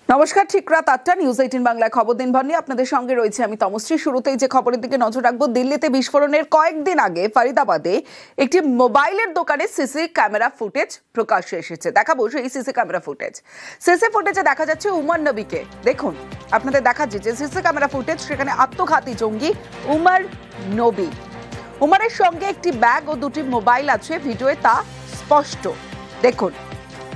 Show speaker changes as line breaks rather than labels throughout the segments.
নমস্কার, ঠিক রাত ৮টা নিউজ ১৮ বাংলায় খবর দিনভর নিয়ে আপনাদের সঙ্গে রয়েছে আমি তমশ্রী। শুরুতেই যে খবরের দিকে নজর রাখবো, দিল্লিতে বিস্ফোরণের কয়েকদিন আগে ফরিদাবাদে একটি মোবাইলের দোকানে সিসি ক্যামেরা ফুটেজ প্রকাশ্যে এসেছে। দেখাবো সেই সিসি ক্যামেরা ফুটেজ। সিসি ফুটেজে দেখা যাচ্ছে উমর নবীকে। দেখুন, আপনাদের দেখাচ্ছি যে সিসি ক্যামেরা ফুটেজ, সেখানে আত্মঘাতী জঙ্গি উমর নবী। উমরের সঙ্গে একটি ব্যাগ ও দুটি মোবাইল আছে, ভিডিওয়ে তা স্পষ্ট। দেখুন,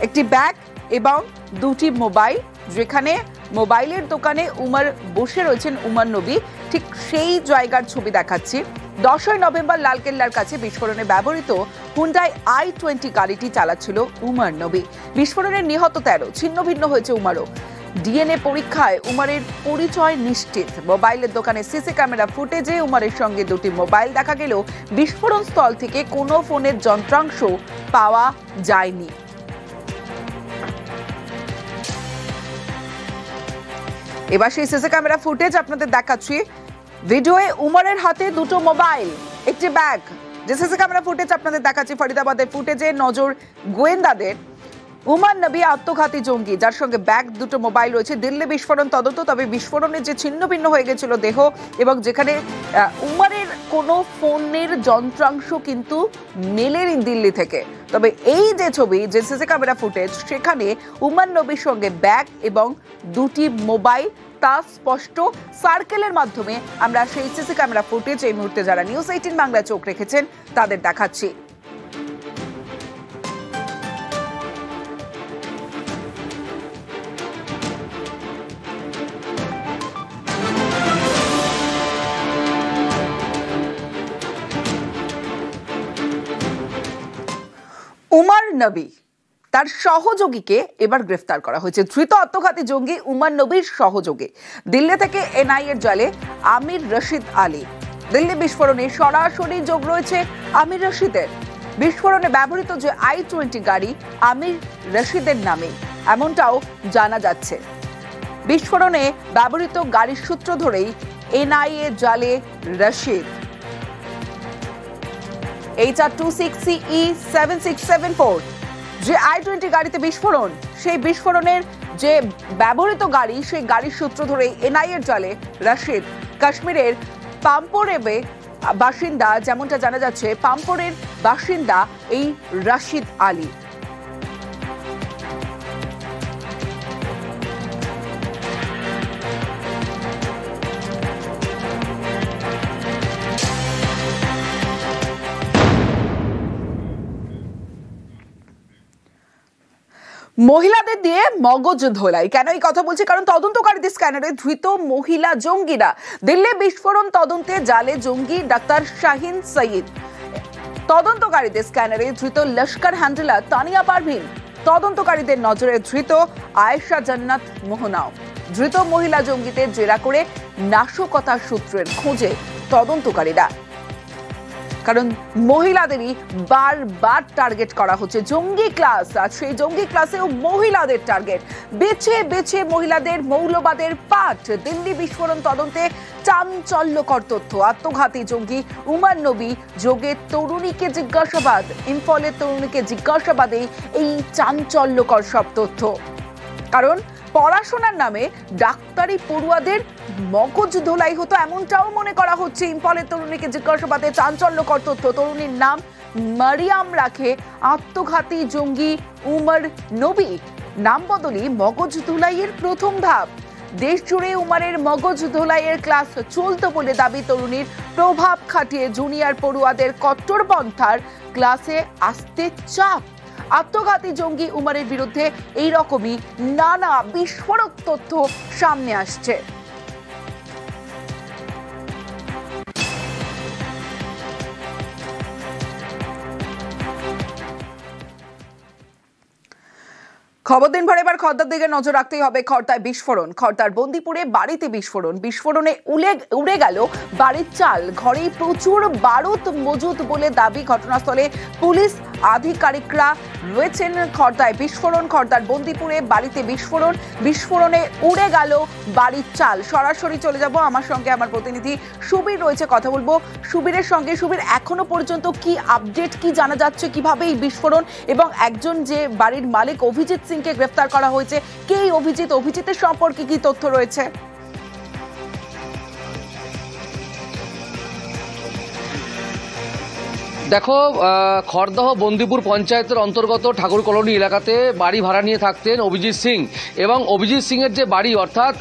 একটি ব্যাগ এবং দুটি মোবাইল, যেখানে মোবাইলের দোকানে উমর বসে রয়েছেন উমর নবী, ঠিক সেই জায়গার ছবি দেখাচ্ছি। 10ই নভেম্বর লালকেল্লার কাছে বিস্ফোরণে ব্যবহৃত হুন্ডাই i20 গাড়িটি চালাচ্ছিল উমর নবী। বিস্ফোরণে নিহত 13, ছিন্ন ভিন্ন হয়েছে উমরও। ডিএনএ পরীক্ষায় উমরের পরিচয় নিশ্চিত। মোবাইলের দোকানে সিসি ক্যামেরা ফুটেজে উমরের সঙ্গে দুটি মোবাইল দেখা গেলেও বিস্ফোরণ স্থল থেকে কোনো ফোনের যন্ত্রাংশ পাওয়া যায়নি। এবার সেই সিসি ক্যামেরা ফুটেজ আপনাদের দেখাচ্ছি। ভিডিওয়ে উমরের হাতে দুটো মোবাইল, একটি ব্যাগ। যে সিসি ক্যামেরা ফুটেজ আপনাদের দেখাচ্ছি ফরিদাবাদের ফুটেজে নজর গোয়েন্দাদের। উমর নবী আত্মঘাতী জঙ্গি, যার সঙ্গে ব্যাগ, দুটো মোবাইল রয়েছে। দিল্লি বিস্ফোরণ তদন্ত। তবে বিস্ফোরণে যে ছিন্ন ভিন্ন হয়ে গেছিল দেহ, এবং যেখানে উমরের কোনো ফোনের যন্ত্রাংশ কিন্তু মেলেনি দিল্লি থেকে। তবে এই যে ছবি, যে সিসি ক্যামেরা ফুটেজ, সেখানে উমর নবীর সঙ্গে ব্যাগ এবং দুটি মোবাইল তা স্পষ্ট। সার্কেলের মাধ্যমে আমরা সেই সিসি ক্যামেরা ফুটেজ এই মুহূর্তে যারা নিউজ 18 বাংলায় চোখ রেখেছেন তাদের দেখাচ্ছি। উমর নবী, তার সহযোগীকে এবার গ্রেফতার করা হয়েছে। ধৃত আত্মঘাতী জঙ্গি উমর নবীর সহযোগী। দিল্লি থেকে এনআইএর জালে আমির রশিদ আলী। দিল্লি বিস্ফোরণে সরাসরি যোগ রয়েছে আমির রশিদের। বিস্ফোরণে ব্যবহৃত যে i20 গাড়ি আমির রশিদের নামে, এমনটাও জানা যাচ্ছে। বিস্ফোরণে ব্যবহৃত গাড়ির সূত্র ধরেই এনআইএ জালে রশিদ। HR26CE7674 যে i20 গাড়িতে বিস্ফোরণ, সেই বিস্ফোরণের যে ব্যবহৃত গাড়ি, সেই গাড়ির সূত্র ধরে এনআইএর জালে রশিদ। কাশ্মীরের পাম্পোরেবে বাসিন্দা, যেমনটা জানা যাচ্ছে, পাম্পোরের বাসিন্দা এই রশিদ আলী। মহিলাদের দিয়ে মগজ ধোলাই। কেন এই কথা বলছি? কারণ তদন্তকারীদের স্ক্যানারে ধৃত মহিলা জঙ্গিরা। দিল্লি বিস্ফোরণ তদন্তে জালে জঙ্গি ডাক্তার শাহিন সঈদ। তদন্তকারীদের স্ক্যানারে ধৃত লস্কর হ্যান্ডলার তানিয়া পারভিন। তদন্তকারীদের নজরে ধৃত আয়েশা জান্নাত মোহনাও। ধৃত মহিলা জঙ্গিদের জেরা করে নাশকতার সূত্রের খোঁজে তদন্তকারীরা। কারণ মহিলাদেরই বারবার টার্গেট করা হচ্ছে। জঙ্গি ক্লাস, আর সেই জঙ্গি ক্লাসেও মহিলাদের টার্গেট। বেছে বেছে মহিলাদের মৌলবাদের পাঠ। দিল্লি বিস্ফোরণ তদন্তে চাঞ্চল্যকর তথ্য। আত্মঘাতী জঙ্গি উমর নবী যোগের তরুণীকে জিজ্ঞাসাবাদ। ইম্ফলের তরুণীকে জিজ্ঞাসাবাদেই এই চাঞ্চল্যকর সব তথ্য। কারণ পড়াশোনার নামে ডাক্তারি পড়ুয়াদের মগজ ধোলাই হতো, এমনটাও মনে করা হচ্ছে। ইম্ফলের তরুণীকে জিজ্ঞাসাবাদে চাঞ্চল্যকর তথ্য। তরুণীর নাম মারিয়াম রাখে আত্মঘাতী জঙ্গি উমর নবী। নাম বদলি মগজ ধোলাইয়ের প্রথম ধাপ। দেশ জুড়ে উমরের মগজ ধোলাইয়ের ক্লাস চলত বলে দাবি তরুণীর। প্রভাব খাটিয়ে জুনিয়র পড়ুয়াদের কট্টরপন্থার ক্লাসে আসতে চাপ। আত্মঘাতী জঙ্গি উমরের বিরুদ্ধে এই রকমই নানা বিস্ফোরক তথ্য সামনে আসছে। খবর দিন ভর এবার খর্দার দিকে নজর রাখতেই হবে। খর্দায় বিস্ফোরণ। খর্দার বন্দিপুরে বাড়িতে বিস্ফোরণ। বিস্ফোরণে উড়ে গেল বাড়ির চাল। ঘরে প্রচুর বারুদ মজুদ বলে দাবি। ঘটনাস্থলে পুলিশ আধিকারিকরা রয়েছেন খড়দায়। বিস্ফোরণ খড়দার বন্দিপুরে, বাড়িতে বিস্ফোরণে উড়ে গেল বাড়ির চাল। সরাসরি চলে যাব, আমার সঙ্গে আমার প্রতিনিধি সুবীর রয়েছে, কথা বলবো সুবীরের সঙ্গে। সুবীর, এখনো পর্যন্ত কি আপডেট, কি জানা যাচ্ছে, কিভাবে এই বিস্ফোরণ এবং একজন যে বাড়ির মালিক অভিজিৎ সিংকে গ্রেফতার করা হয়েছে, কে এই অভিজিতের সম্পর্কে কি তথ্য রয়েছে?
দেখো, খড়দহ বন্দিপুর পঞ্চায়েতের অন্তর্গত ঠাকুর কলোনি এলাকাতে বাড়ি ভাড়া নিয়ে থাকতেন অভিজিৎ সিং, এবং অভিজিৎ সিংয়ের যে বাড়ি, অর্থাৎ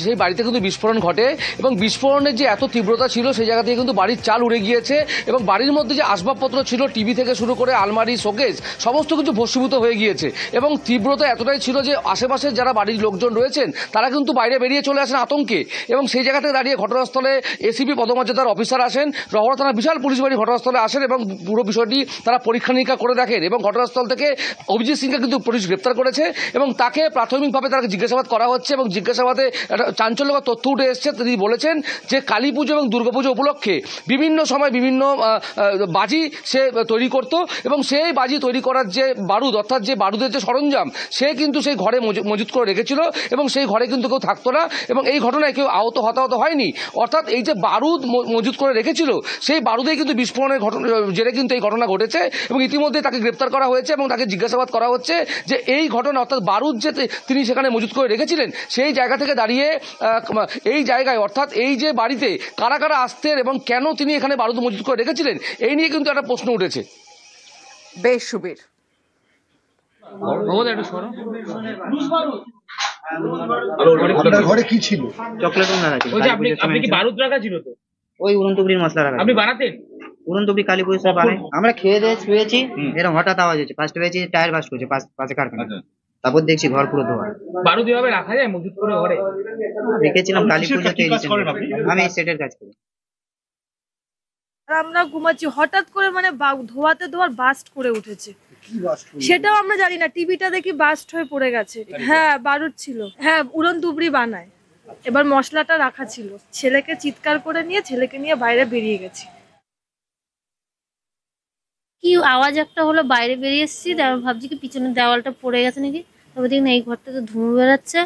সেই বাড়িতে কিন্তু বিস্ফোরণ ঘটে, এবং বিস্ফোরণের যে এত তীব্রতা ছিল সেই জায়গা থেকে কিন্তু বাড়ির চাল উড়ে গিয়েছে, এবং বাড়ির মধ্যে যে আসবাবপত্র ছিল, টিভি থেকে শুরু করে আলমারি, শোকেস, সমস্ত কিছু ভস্মীভূত হয়ে গিয়েছে। এবং তীব্রতা এতটাই ছিল যে আশেপাশে যারা বাড়ির লোকজন রয়েছেন তারা কিন্তু বাইরে বেরিয়ে চলে আসেন আতঙ্কে, এবং সেই জায়গা থেকে দাঁড়িয়ে ঘটনাস্থলে এসিপি পদমর্যাদার অফিসার আসেন, রহড়া থানার বিশাল পুলিশ বাহিনী ঘটনাস্থলে আসেন এবং পুরো বিষয়টি তারা পরীক্ষা নিরীক্ষা করে দেখেন, এবং ঘটনাস্থল থেকে অভিজিৎ সিংকে কিন্তু পুলিশ গ্রেপ্তার করেছে, এবং তাকে প্রাথমিকভাবে তাকে জিজ্ঞাসাবাদ করা হচ্ছে, এবং জিজ্ঞাসাবাদে একটা চাঞ্চল্যকর তথ্য উঠে এসেছে। তিনি বলেছেন যে কালী পুজো এবং দুর্গাপুজো উপলক্ষে বিভিন্ন সময় বিভিন্ন বাজি সে তৈরি করত, এবং সেই বাজি তৈরি করার যে বারুদ, অর্থাৎ যে বারুদের যে সরঞ্জাম, সে কিন্তু সেই ঘরে মজুত করে রেখেছিল, এবং সেই ঘরে কিন্তু কেউ থাকতো না, এবং এই ঘটনায় কেউ আহত হতাহত হয়নি। অর্থাৎ এই যে বারুদ মজুত করে রেখেছিল, সেই বারুদেই কিন্তু বিস্ফোরণের ঘটনা জেরে কিন্তু এই ঘটনা ঘটেছে, এবং ইতিমধ্যে তাকে গ্রেপ্তার করা হয়েছে এবং তাকে জিজ্ঞাসাবাদ করা হচ্ছে যে এই ঘটনা, অর্থাৎ বারুদ যে তিনি সেখানে মজুত করে রেখেছিলেন, সেই জায়গা থেকে দাঁড়িয়ে এই জায়গায়, অর্থাৎ এই যে বাড়িতে কারা কারা আসতেন এবং কেন তিনি এখানে বারুদ মজুত করে রেখেছিলেন, এই নিয়ে কিন্তু একটা প্রশ্ন উঠেছে।
বেশ সুবীর,
ঘরে কি ছিল?
চকলেট আপনি কি বারুদ রাখা ছিল? তো ওই উড়নতুবড়ির মশলা রাখা। আপনি বানাতেন? উড়নতুবড়ি কালী পুজো সব বানাই। আমরা খেয়ে দিয়ে শুয়েছি, এরকম হঠাৎ আওয়াজ হচ্ছে, ফার্স্ট পেয়েছি টায়ার বাস্ট করছে পাশে কারখানা, তারপর দেখছি ঘর পুরো ধোয়া। বারুদ এভাবে রাখা যায় মজুত করে ঘরে? রেখেছিলাম কালী পুজোতে। আমি সেটের কাজ করি।
আমরা ঘুমাচ্ছি, হঠাৎ করে মানে ধোয়াতে বাস্ট করে উঠেছে, সেটাও আমরা জানি না। টিভিটা দেখি বাস্ট হয়ে পড়ে গেছে। হ্যাঁ, বারুদ ছিল। হ্যাঁ, উড়ন তুবড়ি বানায়। এবার মশলাটা রাখা ছিল, ছেলেকে চিৎকার করে নিয়ে ছেলেকে নিয়ে বাইরে বেরিয়ে গেছি।
কি আওয়াজ একটা হলো, বাইরে বেরিয়ে এসেছি, ভাবছি কি পিছনের দেওয়ালটা পড়ে গেছে নাকি, তবে দেখি না এই ঘর থেকে ধুঁয়ো বেড়াচ্ছে,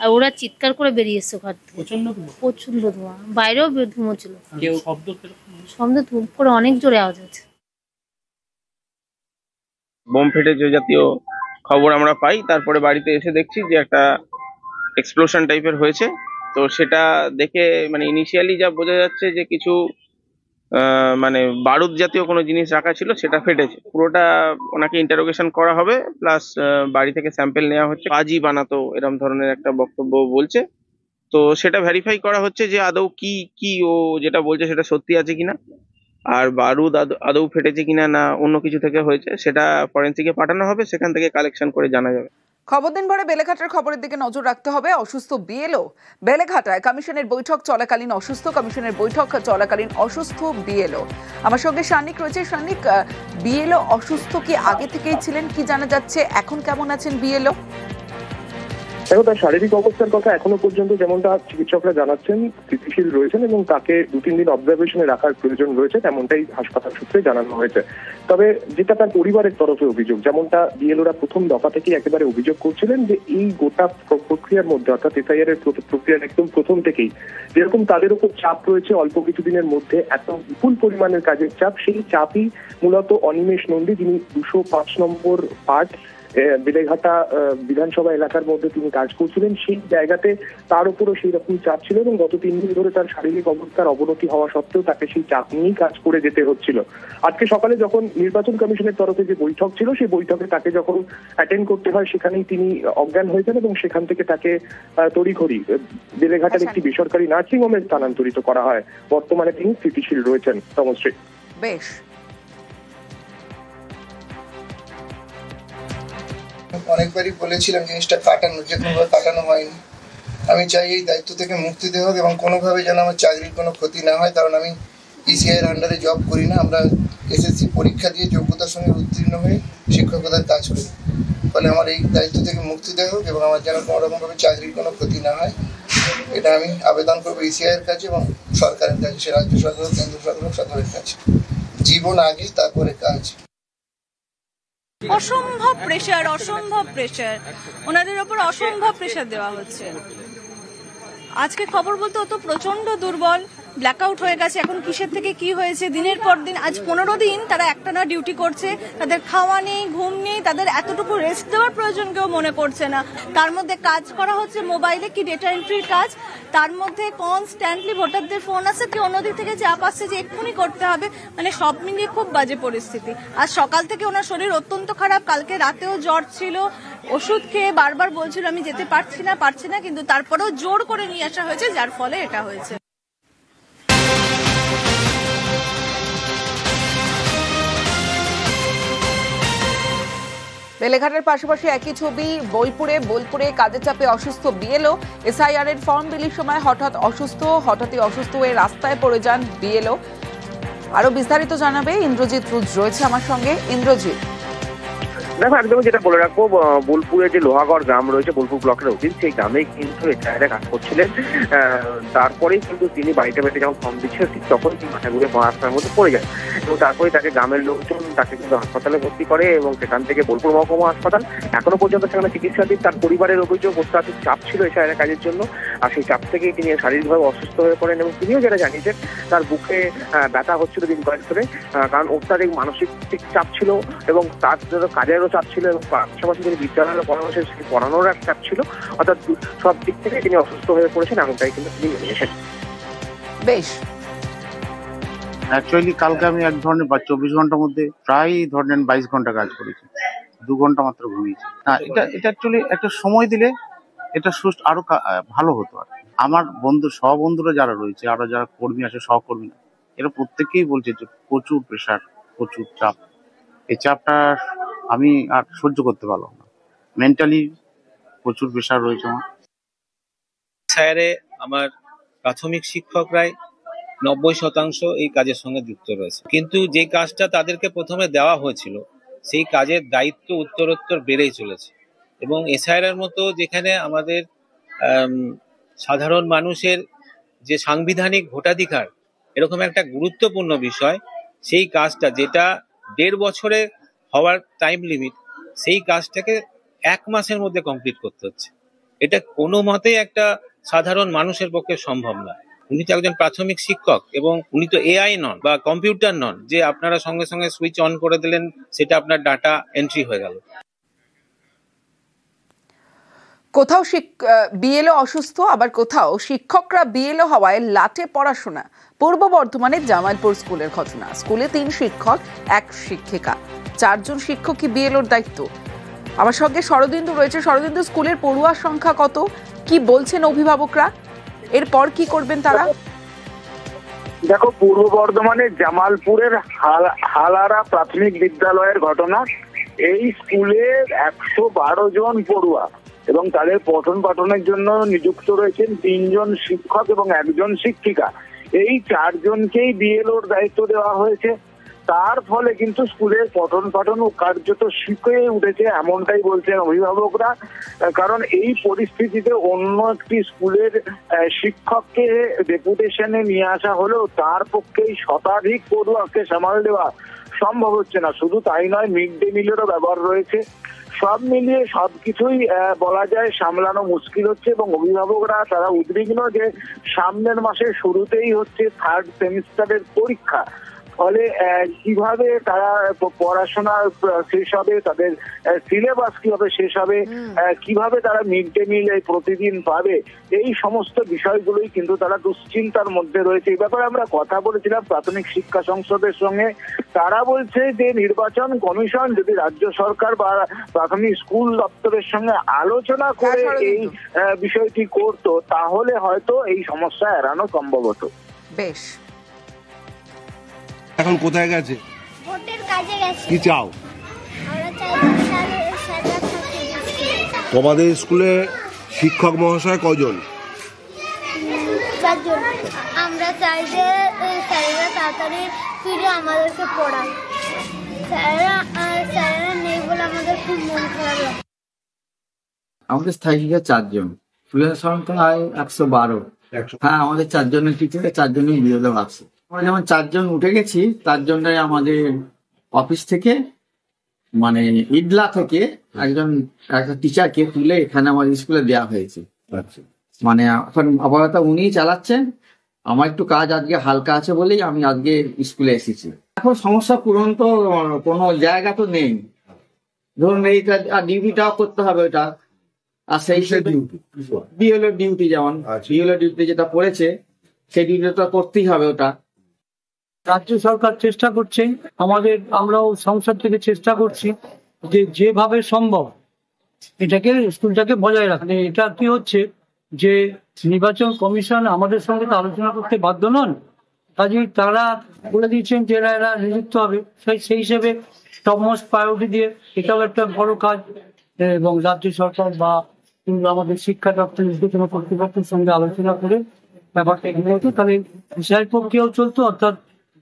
আর ওরা চিৎকার করে বেরিয়ে এসছে ঘর থেকে। প্রচন্ড ধোঁয়া, বাইরেও ধুঁয়ো ছিল, শব্দ ধূপ করে অনেক জোরে আওয়াজ হচ্ছে।
বোম ফেটেছে জাতীয় খবর আমরা পাই, তারপরে বাড়িতে এসে দেখছি যে একটা এক্সপ্লোশন টাইপের হয়েছে। তো সেটা দেখে মানে ইনিশিয়ালি যা বোঝা যাচ্ছে যে কিছু মানে বারুদ জাতীয় কোনো জিনিস রাখা ছিল, সেটা ফেটেছে। পুরোটা ওনাকে ইন্টারোগেশন করা হবে, প্লাস বাড়ি থেকে স্যাম্পেল নেওয়া হচ্ছে। বাজি বানাতো এরকম ধরনের একটা বক্তব্য বলছে, তো সেটা ভেরিফাই করা হচ্ছে যে আদৌ কি ও যেটা বলছে সেটা সত্যি আছে কিনা, আর বারুদ আদৌ ফেটেছে কিনা না অন্য কিছু থেকে হয়েছে, সেটা ফরেন্সিকে পাঠানো হবে, সেখান থেকে কালেকশন করে জানা যাবে।
খবর দিন ভরে বেলেঘাটার খবরের দিকে নজর রাখতে হবে। অসুস্থ বিএলও, বেলেঘাটায় কমিশনের বৈঠক চলাকালীন অসুস্থ বিএলও। আমার সঙ্গে সান্নিক রয়েছে। সান্নিক, বিএলও অসুস্থ কি আগে থেকেই ছিলেন, কি জানা যাচ্ছে, এখন কেমন আছেন বিএলও?
দেখো, তার শারীরিক অবস্থার কথা এখনো পর্যন্ত যেমনটা চিকিৎসকরা জানাচ্ছেন, স্থিতিশীল রয়েছেন এবং তাকে 2-3 দিন অবজারভেশনে রাখার প্রয়োজন রয়েছে, তেমনটাই হাসপাতাল সূত্রে জানানো হয়েছে। তবে যেটা তার পরিবারের তরফে অভিযোগ, যেমনটা বিএলওরা প্রথম দফা থেকে একেবারে অভিযোগ করছিলেন, যে এই গোটা প্রক্রিয়ার মধ্যে, অর্থাৎ এসআইআর এর প্রক্রিয়ার একদম প্রথম থেকেই যেরকম তাদের উপর চাপ রয়েছে, অল্প কিছুদিনের মধ্যে এত বিপুল পরিমাণের কাজের চাপ, সেই চাপই মূলত অনিমেষ নন্দী, যিনি 205 নম্বর পার্ট বেলেঘাটা বিধানসভা এলাকার মধ্যে তিনি কাজ করছিলেন, সেই জায়গাতে তার উপরও সেই রকম চাপ ছিল, এবং গত 3 দিন ধরে তার শারীরিক অবস্থার অবনতি হওয়া সত্ত্বেও তাকে সেই চাপ নিয়েই কাজ করে যেতে হচ্ছিল। আজকে সকালে যখন নির্বাচন কমিশনের তরফে যে বৈঠক ছিল, সেই বৈঠকে তাকে যখন অ্যাটেন্ড করতে হয়, সেখানেই তিনি অজ্ঞান হয়ে যান, এবং সেখান থেকে তাকে তড়িঘড়ি বেলেঘাটার একটি বেসরকারি নার্সিং হোমে স্থানান্তরিত করা হয়। বর্তমানে তিনি স্থিতিশীল রয়েছেন। তমশ্রী,
বেশ।
অনেকবারই বলেছিলাম জিনিসটা কাটানো, যে কোনোভাবে কাটানো হয়নি। আমি চাই এই দায়িত্ব থেকে মুক্তি দেওয়া হোক, এবং কোনোভাবে যেন আমার চাকরির কোনো ক্ষতি না হয়, কারণ আমি ইসিআইয়ের আন্ডারে জব করি না। আমরা এসএসসি পরীক্ষা দিয়ে যোগ্যতার সঙ্গে উত্তীর্ণ হয়ে শিক্ষকতার কাজ করি। ফলে আমার এই দায়িত্ব থেকে মুক্তি দেওয়া হোক, এবং আমার যেন কোনো রকমভাবে চাকরির কোনো ক্ষতি না হয়, এটা আমি আবেদন করবো ইসিআইয়ের কাছে এবং সরকারের কাছে, সে রাজ্য সরকার, কেন্দ্র সরকার, সকলের কাছে। জীবন আগে, তারপরে কাজ।
অসম্ভব প্রেশার ওনাদের ওপর অসম্ভব প্রেশার দেওয়া হচ্ছে। আজকে খবর বলতে ও তো প্রচন্ড দুর্বল, ব্ল্যাকআউট হয়ে গেছে। এখন কিসের থেকে কি হয়েছে, দিনের পর দিন, আজ 15 দিন তারা একটানা ডিউটি করছে, তাদের খাওয়া নেই, ঘুম নেই, তাদের এতটুকু রেস্ট দেওয়ার প্রয়োজন কেউ মনে করছে না। তার মধ্যে কাজ করা হচ্ছে মোবাইলে, কি ডেটা এন্ট্রির কাজ, তার মধ্যে কনস্ট্যান্টলি ভোটারদের ফোন আসছে, কি অন্যদিক থেকে চাপ আসছে যে এক্ষুনি করতে হবে। মানে সব মিলিয়ে খুব বাজে পরিস্থিতি। আজ সকাল থেকে ওনার শরীর অত্যন্ত খারাপ, কালকে রাতেও জ্বর ছিল, ওষুধ খেয়ে বারবার বলছিল আমি যেতে পারছি না, কিন্তু তারপরেও জোর করে নিয়ে আসা হয়েছে, যার ফলে এটা হয়েছে।
বেলেঘাটের পাশাপাশি একই ছবি বোলপুরে কাজের চাপে অসুস্থ বিএলও। এসআইআর এর ফর্ম বিলির সময় হঠাৎই অসুস্থ হয়ে রাস্তায় পড়ে যান বিএলও। আরো বিস্তারিত জানাবে ইন্দ্রজিৎ রুজ রয়েছে আমার সঙ্গে। ইন্দ্রজিৎ,
দেখো, একদমই যেটা বলে রাখবো, বোলপুরে যে লোহাগড় গ্রাম রয়েছে, বোলপুর ব্লকের অধীন, সেই গ্রামে কিন্তু এসআইআর কাজ করছিলেন। তারপরেই কিন্তু তিনি বাড়িতে যখন ফর্ম দিচ্ছিলেন, ঠিক তখন তিনি মাথা ঘুরে রাস্তার মধ্যে পড়ে যান এবং তারপরে তাকে গ্রামের লোকজন তাকে কিন্তু হাসপাতালে ভর্তি করে এবং সেখান থেকে বোলপুর মহকুমা হাসপাতাল, এখনো পর্যন্ত সেখানে চিকিৎসাধীন। তার পরিবারের অভিযোগ অত্যাধিক চাপ ছিল এসআইআর কাজের জন্য, আর সেই চাপ থেকেই তিনি শারীরিকভাবে অসুস্থ হয়ে পড়েন এবং তিনিও যেটা জানিয়েছেন তার বুকে ব্যথা হচ্ছিল দিন কয়েক ধরে, কারণ অত্যাধিক মানসিক চাপ ছিল এবং তার জন্য কাজেরও চাপ ছিল এবং পাশাপাশি তিনি বিদ্যালয়ের পরামর্শে পড়ানোর এক চাপ ছিল। অর্থাৎ সব দিক থেকে তিনি অসুস্থ হয়ে পড়েছেন, এমনটাই কিন্তু তিনি জানিয়েছেন।
বেশ,
অ্যাকচুয়ালি কালকে আমি এক ধরনের 24 ঘন্টার মধ্যে প্রায় ধরেন 22 ঘন্টা কাজ করেছি, 2 ঘন্টা মাত্র ঘুমিয়েছি। না, এটা অ্যাকচুয়ালি একটা সময় দিলে এটা আরো ভালো হতো। আর আমার সহবন্ধুরা যারা রয়েছে, আরো যারা কর্মী আছে, সহকর্মী, এরা প্রত্যেকেই বলছে যে প্রচুর প্রেশার, প্রচুর চাপ। এই চাপটা আমি আর সহ্য করতে পারলাম না, মেন্টালি প্রচুর প্রেশার রয়েছে আমার।
স্যারে আমার প্রাথমিক শিক্ষকরাই 90% এই কাজের সঙ্গে যুক্ত রয়েছে, কিন্তু যে কাজটা তাদেরকে প্রথমে দেওয়া হয়েছিল সেই কাজের দায়িত্ব উত্তরোত্তর বেড়েই চলেছে এবং এসআইআর মতো যেখানে আমাদের সাধারণ মানুষের যে সাংবিধানিক ভোটাধিকার এরকম একটা গুরুত্বপূর্ণ বিষয়, সেই কাজটা যেটা 1.5 বছরে হওয়ার টাইম লিমিট, সেই কাজটাকে 1 মাসের মধ্যে কমপ্লিট করতে হচ্ছে। এটা কোনো মতেই একটা সাধারণ মানুষের পক্ষে সম্ভব না। উনি তো একজন প্রাথমিক শিক্ষক এবং উনি তো এআই নন বা কম্পিউটার নন যে আপনারা সঙ্গে সঙ্গে সুইচ অন করে দিলেন, সেটা আপনার ডাটা এন্ট্রি হয়ে গেল।
কোথাও বিএলও অসুস্থ, আবার কোথাও শিক্ষকরা বিএলও হওয়ায় লাটে পড়াশোনা। পূর্ব বর্ধমানের জামালপুর স্কুলের ঘটনা। স্কুলে 3 শিক্ষক, 1 শিক্ষিকা, 4 জন শিক্ষকই বিএলওর দায়িত্ব। আমার সঙ্গে শরদিন্দু রয়েছে। শরদিন্দু, স্কুলের পড়ুয়ার সংখ্যা কত, কি বলছেন অভিভাবকরা, এরপর কি করবেন তারা?
দেখো, পূর্ব বর্ধমানের জামালপুরের হালারা প্রাথমিক বিদ্যালয়ের ঘটনা। এই স্কুলে 112 জন পড়ুয়া এবং তাদের পঠন পাঠনের জন্য নিযুক্ত রয়েছেন 3 জন শিক্ষক এবং 1 জন শিক্ষিকা। এই 4 জনকেই বিএলওর দায়িত্ব দেওয়া হয়েছে। তার ফলে কিন্তু স্কুলের পঠন পাঠন কার্যত শিখে উঠেছে, এমনটাই বলছেন অভিভাবকরা। কারণ এই পরিস্থিতিতে অন্য একটি স্কুলের শিক্ষককে ডেপুটেশনে নিয়ে আসা হলেও তার পক্ষেই শতাধিক পড়ুয়াকে সামাল দেওয়া সম্ভব হচ্ছে না। শুধু তাই নয়, মিড ডে মিলেরও ব্যাপার রয়েছে। সব মিলিয়ে সবকিছুই বলা যায় সামলানো মুশকিল হচ্ছে এবং অভিভাবকরা তারা উদ্বিগ্ন যে সামনের মাসের শুরুতেই হচ্ছে 3rd সেমিস্টারের পরীক্ষা। ফলে কিভাবে তারা পড়াশোনা শেষ হবে, তাদের সিলেবাস কিভাবে শেষ হবে, কিভাবে তারা মিড ডে মিল প্রতিদিন পাবে, এই সমস্ত বিষয়গুলোই কিন্তু তারা দুশ্চিন্তার মধ্যে রয়েছে। এই ব্যাপারে আমরা কথা বলেছিলাম প্রাথমিক শিক্ষা সংসদের সঙ্গে। তারা বলছে যে নির্বাচন কমিশন যদি রাজ্য সরকার বা প্রাথমিক স্কুল দপ্তরের সঙ্গে আলোচনা করে এই বিষয়টি করত, তাহলে হয়তো এই সমস্যা এড়ানো সম্ভব হতো।
বেশ,
এখন কোথায় গেছে?
ভোটের কাজে গেছে।
কি চাও?
আমরা চাই সাজা থাকতে।
তোমাদের স্কুলে শিক্ষক মহাশয় কজন?
4 জন। আমরা চাই যে স্যারেরা তাড়াতাড়ি ফিরে আমাদেরকে পড়ান। স্যারেরা নেই বলে আমাদের খুব মন খারাপ লাগে।
আমাদের স্থায়ী শিক্ষক 4 জন, স্টুডেন্ট সংখ্যা 112। হ্যাঁ, আমাদের 4 জনের টিচারে 4 জনই বিএলও আছে। আমরা যেমন 4 জন উঠে গেছি, তার জন্য আমাদের অফিস থেকে মানে ইডলা থেকে একটা টিচারকে তুলে এখানে আমার স্কুলে দেওয়া হয়েছে।
আচ্ছা,
মানে এখন আপাতত উনিই চালাচ্ছেন। আমার একটু কাজ আজকে হালকা আছে বলেই আমি আজকে স্কুলে এসেছি। এখন সমস্যা পূরণ তো কোনো জায়গা তো নেই, ধরুন এইটা ডিউটিটাও করতে হবে ওটা, আর সেই বিএলও ডিউটি, যেমন বিএলও ডিউটি যেটা পড়েছে সেই ডিউটিটা করতেই হবে ওটা।
রাজ্য সরকার চেষ্টা করছে, আমরাও সংসদ থেকে চেষ্টা করছি যে যেভাবে সম্ভব স্কুলটাকে বজায় রাখতে। এটা কি হচ্ছে যে নির্বাচন কমিশন আমাদের সঙ্গে তো আলোচনা করতে বাধ্য নন, কাজেই তারা বলে দিয়েছেন যে এরা নিযুক্ত হবে, সেই হিসেবে টপমোস্ট প্রায়োরিটি দিয়ে এটাও একটা বড় কাজ। এবং রাজ্য সরকার বা আমাদের শিক্ষা দপ্তর নির্বাচন কর্তৃপক্ষের সঙ্গে আলোচনা করে ব্যাপারটা এগিয়ে হতো, তাহলে বিচার প্রক্রিয়াও চলতো, অর্থাৎ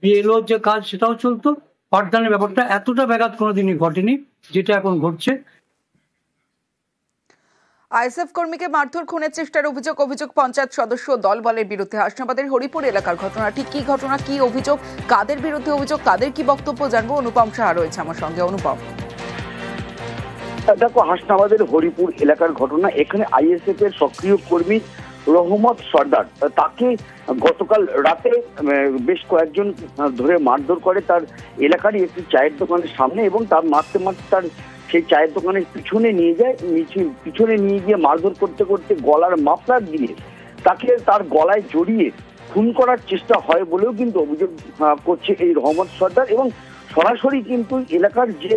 বিএলও যে কাজ সেটাও চলতো। পাঠদানের ব্যাপারটা এতটা ব্যাঘাত কোনোদিনই ঘটেনি যেটা এখন ঘটছে।
আইএসএফ কর্মীকে মারধর খুনের চেষ্টার অভিযোগ পঞ্চায়েত সদস্য দলবলের বিরুদ্ধে। হাসনাবাদের হরিপুর এলাকার ঘটনাটি কি ঘটনা, কি অভিযোগ, কাদের বিরুদ্ধে অভিযোগ, কাদের কি বক্তব্য জানবো। অনুপম সাহা রয়েছে আমার সঙ্গে। অনুপম,
দেখো, হাসনাবাদের হরিপুর এলাকার ঘটনা। এখানে আইএসএফ এর সক্রিয় কর্মী রহমত সর্দার, তাকে গতকাল রাতে বেশ কয়েকজন ধরে মারধর করে তার এলাকারই একটি চায়ের দোকানের সামনে, এবং তার মারতে তার সেই চায়ের দোকানের পিছনে নিয়ে যায়। পিছনে নিয়ে গিয়ে মারধর করতে করতে গলার মাফলার দিয়ে তাকে তার গলায় জড়িয়ে খুন করার চেষ্টা হয় বলেও কিন্তু অভিযোগ করছে এই রহমত সর্দার। এবং সরাসরি কিন্তু এলাকার যে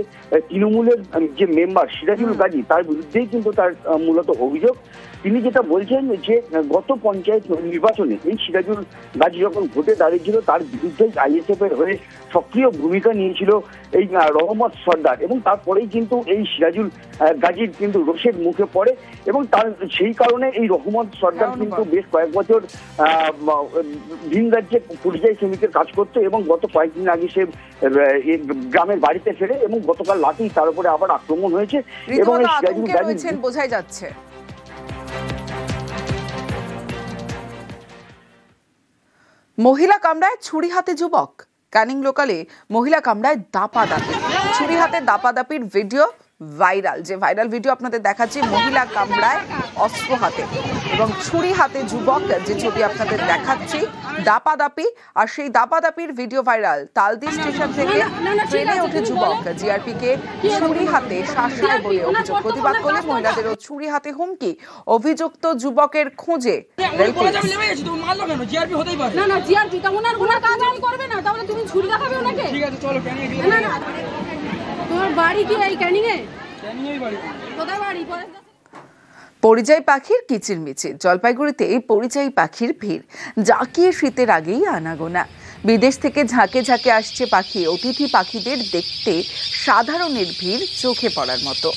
তৃণমূলের যে মেম্বার সিরাজুল গাজী, তার বিরুদ্ধেই কিন্তু তার মূলত অভিযোগ। তিনি যেটা বলছেন যে গত পঞ্চায়েত নির্বাচনে এই সিরাজুল গাজী যখন ভোটে দাঁড়িয়েছিল তার বিরুদ্ধে আইএসএফ এর হয়ে সক্রিয় ভূমিকা নিয়েছিল এই রহমত সর্দার, এবং তারপরেই কিন্তু এই সিরাজুল গাজীর কিন্তু রোষের মুখে পড়ে, এবং তার সেই কারণে এই রহমত সর্দার কিন্তু বেশ কয়েক বছর ভিন রাজ্যে পরিযায়ী শ্রমিকের কাজ করতো, এবং গত কয়েকদিন আগে সে গ্রামের বাড়িতে ফেরে, এবং গতকাল রাতেই তার উপরে আবার আক্রমণ হয়েছে। এবং এই সিরাজুল গাজী
বোঝাই যাচ্ছে। মহিলা কামরায় ছুরি হাতে যুবক। ক্যানিং লোকালে মহিলা কামরায় দাপাদাপি, ছুরি হাতে দাপাদাপির ভিডিও ভাইরাল। যে ভাইরাল ভিডিও আপনাদের দেখাচ্ছি, মহিলা কামরায় অস্ত্র হাতে এবং ছুরি হাতে যুবক, যে ছবি আপনাদের দেখাচ্ছি, দাপাদাপি। আর সেই দাপাদাপির ভিডিও ভাইরাল। তালদি স্টেশন থেকে ট্রেনে ওঠে যুবক, জিআরপি কে ছুরি হাতে শাসায় বলে অভিযোগ। প্রতিবাদ করলে মহিলাদেরও ছুরি হাতে হুমকি। অভিযুক্ত যুবকের খোঁজে রেল পুলিশ। পরিযায়ী পাখির কিচিরমিচির। জলপাইগুড়িতে পরিযায়ী পাখির ভিড়, জাকিয়ে শীতের আগেই আনাগোনা। বিদেশ থেকে ঝাঁকে ঝাঁকে আসছে পাখি। অতিথি পাখিদের দেখতে সাধারণের ভিড় চোখে পড়ার মতো।